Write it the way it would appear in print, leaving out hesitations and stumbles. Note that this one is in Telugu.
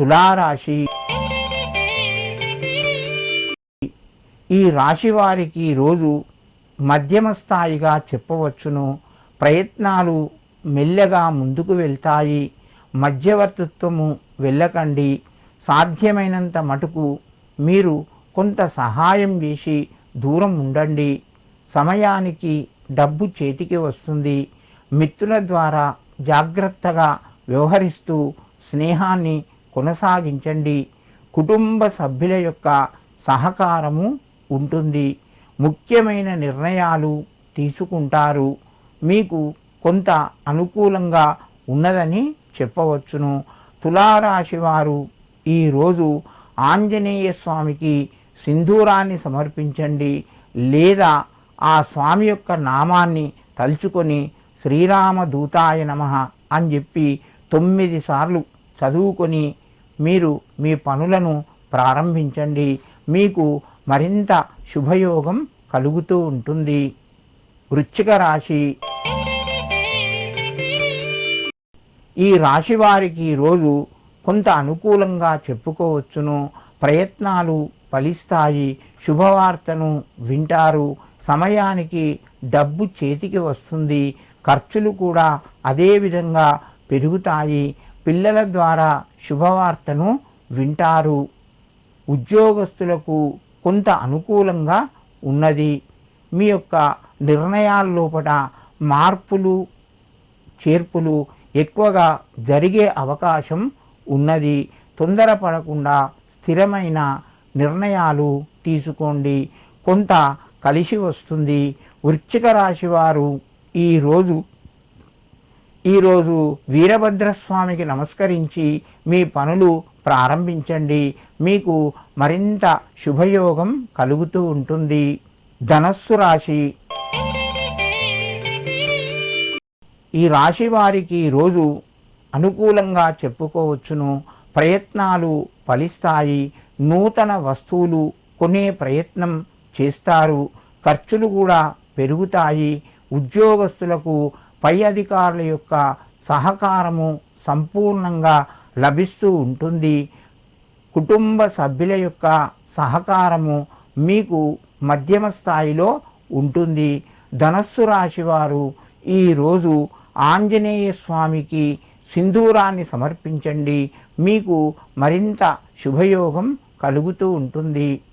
తులారాశి. ఈ రాశి వారికి రోజు మధ్యమ స్థాయిగా చెప్పవచ్చును. ప్రయత్నాలు మెల్లగా ముందుకు వెళ్తాయి. మధ్యవర్తిత్వము వెళ్ళకండి. సాధ్యమైనంత మటుకు మీరు కొంత సహాయం చేసి దూరం ఉండండి. సమయానికి డబ్బు చేతికి వస్తుంది. మిత్రుల ద్వారా జాగ్రత్తగా వ్యవహరిస్తూ స్నేహాన్ని కొనసాగించండి. కుటుంబ సభ్యుల యొక్క సహకారము ఉంటుంది. ముఖ్యమైన నిర్ణయాలు తీసుకుంటారు. మీకు కొంత అనుకూలంగా ఉన్నదని చెప్పవచ్చును. తులారాశి వారు ఈరోజు ఆంజనేయ స్వామికి సింధూరాన్ని సమర్పించండి, లేదా ఆ స్వామి యొక్క నామాన్ని తలుచుకొని శ్రీరామదూతాయ నమః అని చెప్పి 9 సార్లు చదువుకొని మీరు మీ పనులను ప్రారంభించండి. మీకు మరింత శుభయోగం కలుగుతూ ఉంటుంది. వృశ్చిక రాశి. ఈ రాశి వారికి రోజు కొంత అనుకూలంగా చెప్పుకోవచ్చును. ప్రయత్నాలు ఫలిస్తాయి. శుభవార్తను వింటారు. సమయానికి డబ్బు చేతికి వస్తుంది. ఖర్చులు కూడా అదే విధంగా పెరుగుతాయి. పిల్లల ద్వారా శుభవార్తను వింటారు. ఉద్యోగస్తులకు కొంత అనుకూలంగా ఉన్నది. మీ యొక్క నిర్ణయాల లోపల మార్పులు చేర్పులు ఎక్కువగా జరిగే అవకాశం ఉన్నది. తొందరపడకుండా స్థిరమైన నిర్ణయాలు తీసుకోండి. కొంత కలిసి వస్తుంది. వృశ్చిక రాశి వారు ఈరోజు వీరభద్రస్వామికి నమస్కరించి మీ పనులు ప్రారంభించండి. మీకు మరింత శుభయోగం కలుగుతూ ఉంటుంది. ధనస్సు రాశి. ఈ రాశి వారికి రోజు అనుకూలంగా చెప్పుకోవచ్చును. ప్రయత్నాలు ఫలిస్తాయి. నూతన వస్తువులు కొనే ప్రయత్నం చేస్తారు. ఖర్చులు కూడా పెరుగుతాయి. ఉద్యోగస్తులకు పై అధికారుల యొక్క సహకారము సంపూర్ణంగా లభిస్తూ ఉంటుంది. కుటుంబ సభ్యుల యొక్క సహకారము మీకు మధ్యమ స్థాయిలో ఉంటుంది. ధనస్సు రాశి వారు ఈరోజు ఆంజనేయ స్వామికి సింధూరాన్ని సమర్పించండి. మీకు మరింత శుభయోగం కలుగుతూ ఉంటుంది.